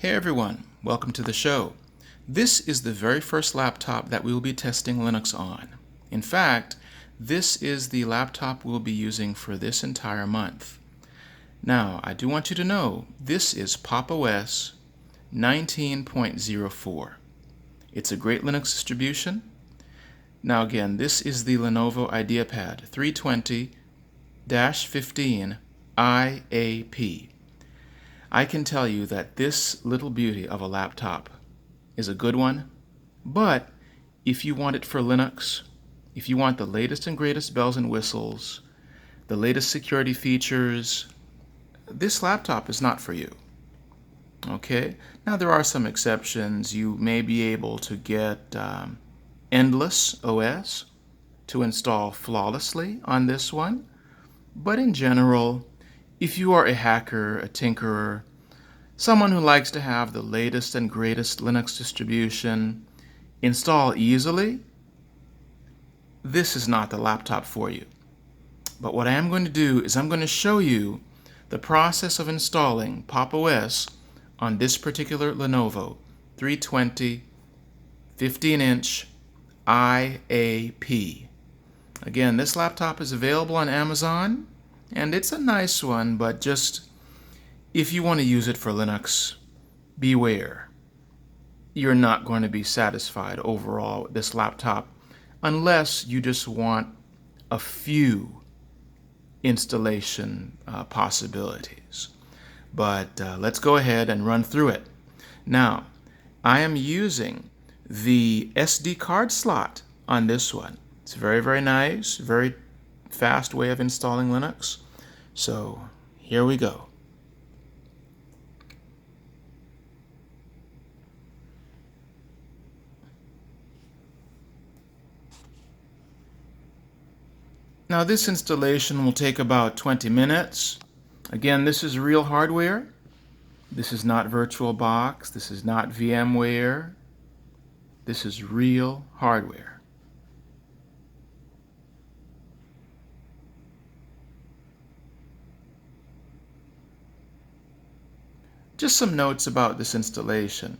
Hey everyone, welcome to the show. This is the very first laptop that we will be testing Linux on. In fact, this is the laptop we'll be using for this entire month. Now, I do want you to know this is Pop! OS 19.04. It's a great Linux distribution. Now again, this is the Lenovo Ideapad 320-15 IAP. I can tell you that this little beauty of a laptop is a good one, but if you want it for Linux, if you want the latest and greatest bells and whistles, the latest security features, this laptop is not for you. Okay? Now there are some exceptions. You may be able to get Endless OS to install flawlessly on this one, but in general, if you are a hacker, a tinkerer, someone who likes to have the latest and greatest Linux distribution install easily, this is not the laptop for you. But what I am going to do is I'm going to show you the process of installing Pop! OS on this particular Lenovo 320 15-inch IAP. Again, this laptop is available on Amazon, and it's a nice one, but just if you want to use it for Linux, beware. You're not going to be satisfied overall with this laptop unless you just want a few installation possibilities. But let's go ahead and run through it. Now, I am using the SD card slot on this one. It's very, very nice, very fast way of installing Linux. So here we go. Now this installation will take about 20 minutes. Again, this is real hardware. This is not VirtualBox. This is not VMware. This is real hardware. Just some notes about this installation.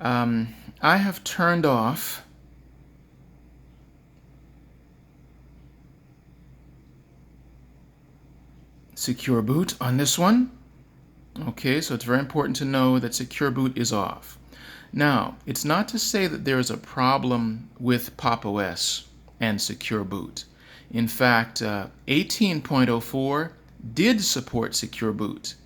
I have turned off Secure Boot on this one. Okay, so it's very important to know that Secure Boot is off. Now, it's not to say that there is a problem with Pop! OS and Secure Boot. In fact, 18.04 did support Secure Boot.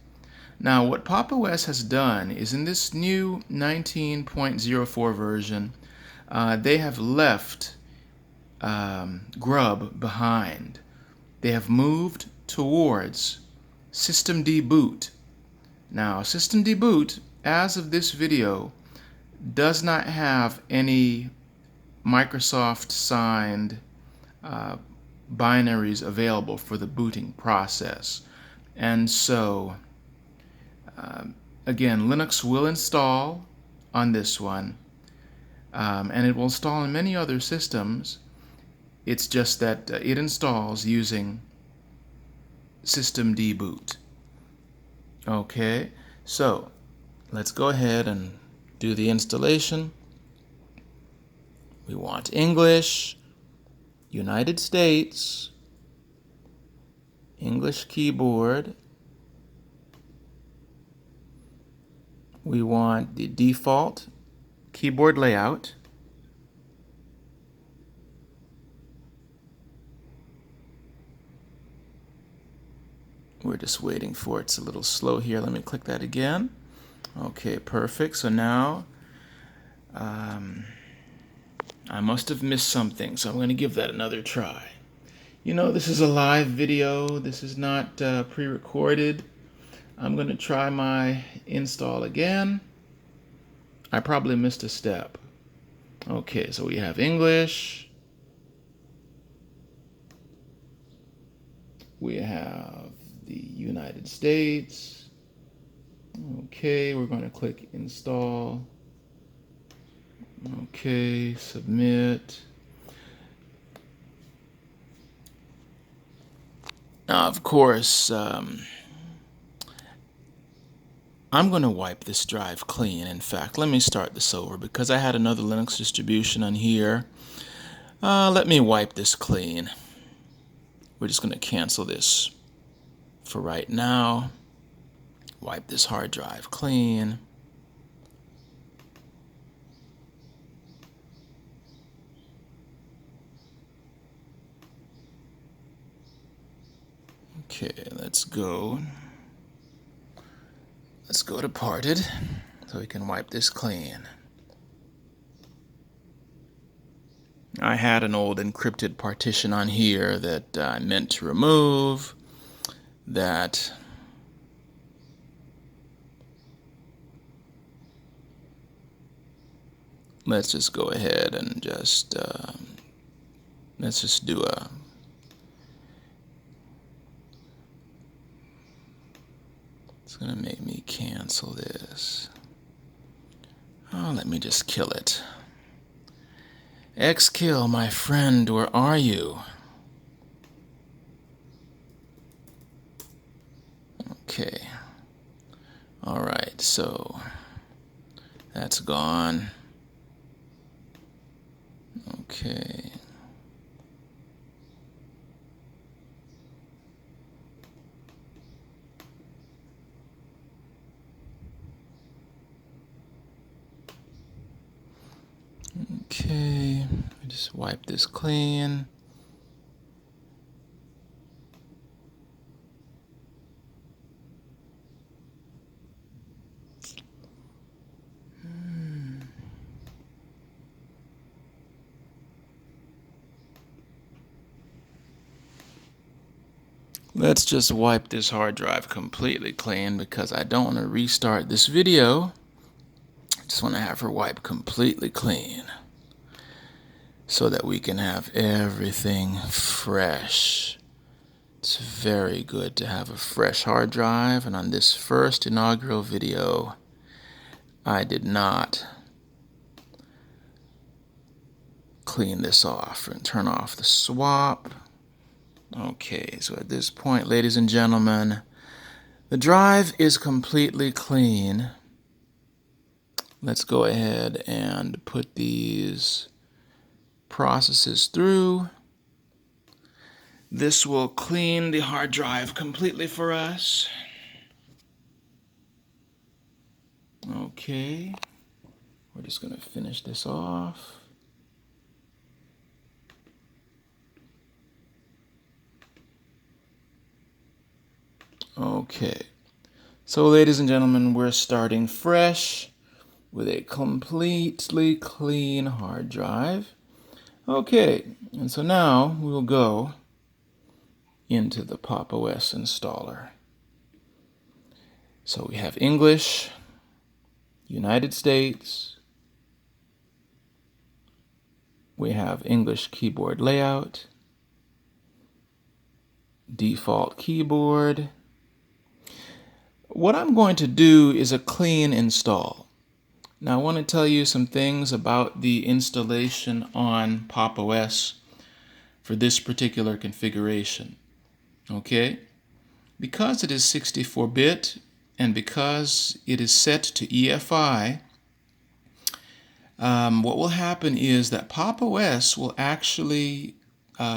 Now, what Pop! OS has done is in this new 19.04 version, they have left Grub behind. They have moved towards Systemd boot. Now, Systemd boot, as of this video, does not have any Microsoft signed binaries available for the booting process. And so, again, Linux will install on this one, and it will install on many other systems. It's just that it installs using Systemd boot. Okay, so let's go ahead and do the installation. We want English, United States, English keyboard. We want the default keyboard layout. We're just waiting for it. It's a little slow here. Let me click that again. Okay, perfect. So now I must have missed something, so I'm going to give that another try. You know, this is a live video. This is not pre-recorded. I'm going to try my install again. I probably missed a step. Okay, so we have English. We have the United States. Okay, we're going to click install. Okay, submit. Now, of course, I'm going to wipe this drive clean. In fact, let me start this over because I had another Linux distribution on here. Let me wipe this clean. We're just going to cancel this for right now. Wipe this hard drive clean. Okay, let's go. Let's go to parted so we can wipe this clean. I had an old encrypted partition on here that I meant to remove. Let's just go ahead and let's just do a it's gonna make me cancel this. Oh, let me just kill it. Xkill, my friend, where are you? Okay. Alright, so that's gone. Okay. Okay, just wipe this clean. Let's just wipe this hard drive completely clean because I don't want to restart this video. I just want to have her wipe completely clean so that we can have everything fresh. It's very good to have a fresh hard drive, and on this first inaugural video, I did not clean this off and turn off the swap. Okay, so at this point, ladies and gentlemen, the drive is completely clean. Let's go ahead and put these processes through. This will clean the hard drive completely for us. Okay, we're just going to finish this off. Okay, so ladies and gentlemen, we're starting fresh with a completely clean hard drive. Okay, and so now we will go into the Pop! OS installer. So we have English, United States, we have English keyboard layout, default keyboard. What I'm going to do is a clean install. Now I want to tell you some things about the installation on Pop! OS for this particular configuration. Okay? Because it is 64-bit and because it is set to EFI, what will happen is that Pop! OS will actually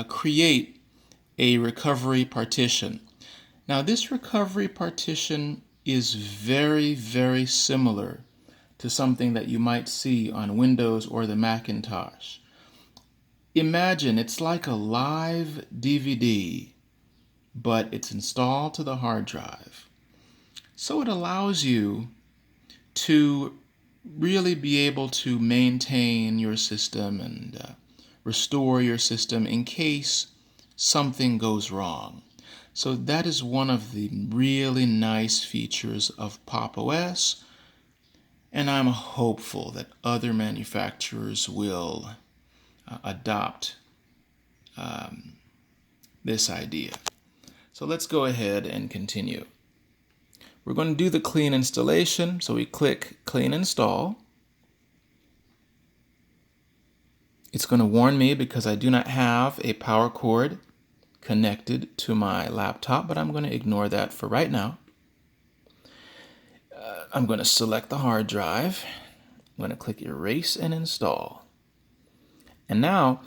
create a recovery partition. Now this recovery partition is very, very similar to something that you might see on Windows or the Macintosh. Imagine it's like a live DVD, but it's installed to the hard drive. So it allows you to really be able to maintain your system and restore your system in case something goes wrong. So that is one of the really nice features of Pop! OS, and I'm hopeful that other manufacturers will adopt this idea. So let's go ahead and continue. We're going to do the clean installation, so we click Clean Install. It's going to warn me because I do not have a power cord connected to my laptop, but I'm going to ignore that for right now. I'm going to select the hard drive. I'm going to click Erase and Install. And now,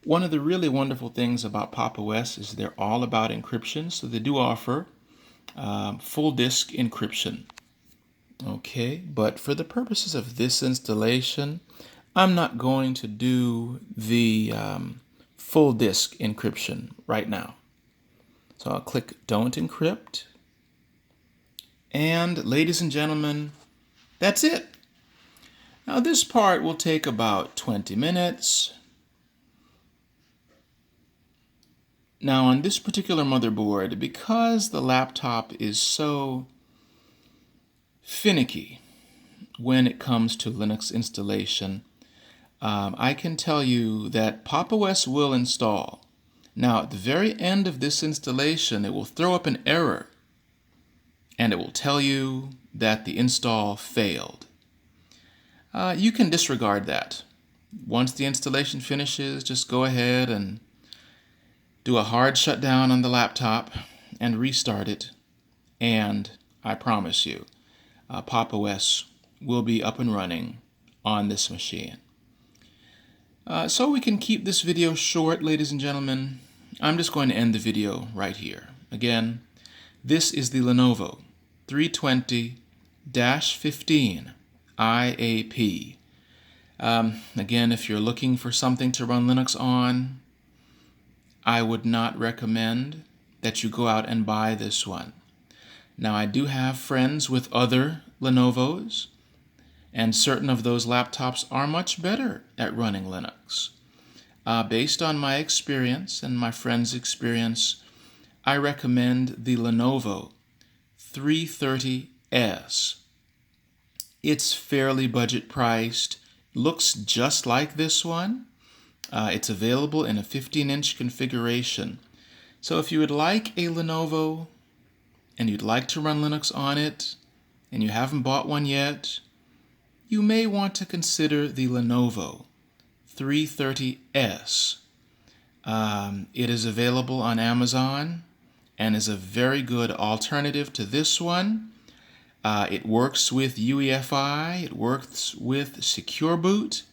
one of the really wonderful things about Pop! OS is they're all about encryption, so they do offer full disk encryption. Okay, but for the purposes of this installation, I'm not going to do the full disk encryption right now. So I'll click Don't Encrypt. And ladies and gentlemen, that's it. Now this part will take about 20 minutes. Now on this particular motherboard, because the laptop is so finicky when it comes to Linux installation, I can tell you that Pop! OS will install. Now at the very end of this installation, it will throw up an error and it will tell you that the install failed. You can disregard that. Once the installation finishes, just go ahead and do a hard shutdown on the laptop and restart it, and I promise you, Pop! OS will be up and running on this machine. So we can keep this video short, ladies and gentlemen. I'm just going to end the video right here. Again, this is the Lenovo 320-15 IAP. Again, if you're looking for something to run Linux on, I would not recommend that you go out and buy this one. Now, I do have friends with other Lenovos, and certain of those laptops are much better at running Linux. Based on my experience and my friend's experience, I recommend the Lenovo 330S. It's fairly budget priced, looks just like this one. It's available in a 15-inch configuration. So if you would like a Lenovo and you'd like to run Linux on it and you haven't bought one yet, you may want to consider the Lenovo 330S. It is available on Amazon and is a very good alternative to this one. It works with UEFI, it works with Secure Boot,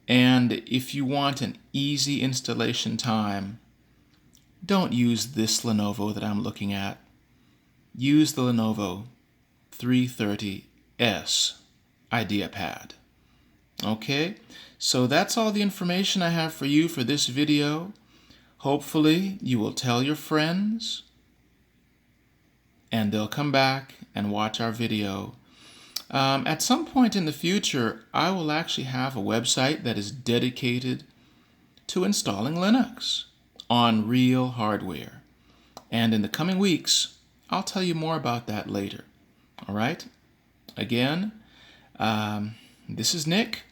and if you want an easy installation time, don't use this Lenovo that I'm looking at. Use the Lenovo 330S Ideapad. Okay, so that's all the information I have for you for this video. Hopefully you will tell your friends and they'll come back and watch our video. At some point in the future, I will actually have a website that is dedicated to installing Linux on real hardware. And in the coming weeks, I'll tell you more about that later. All right? Again, this is Nick,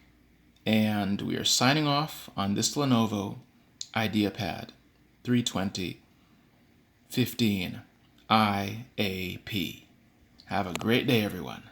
and we are signing off on this Lenovo Ideapad 320-15 IAP. Have a great day, everyone.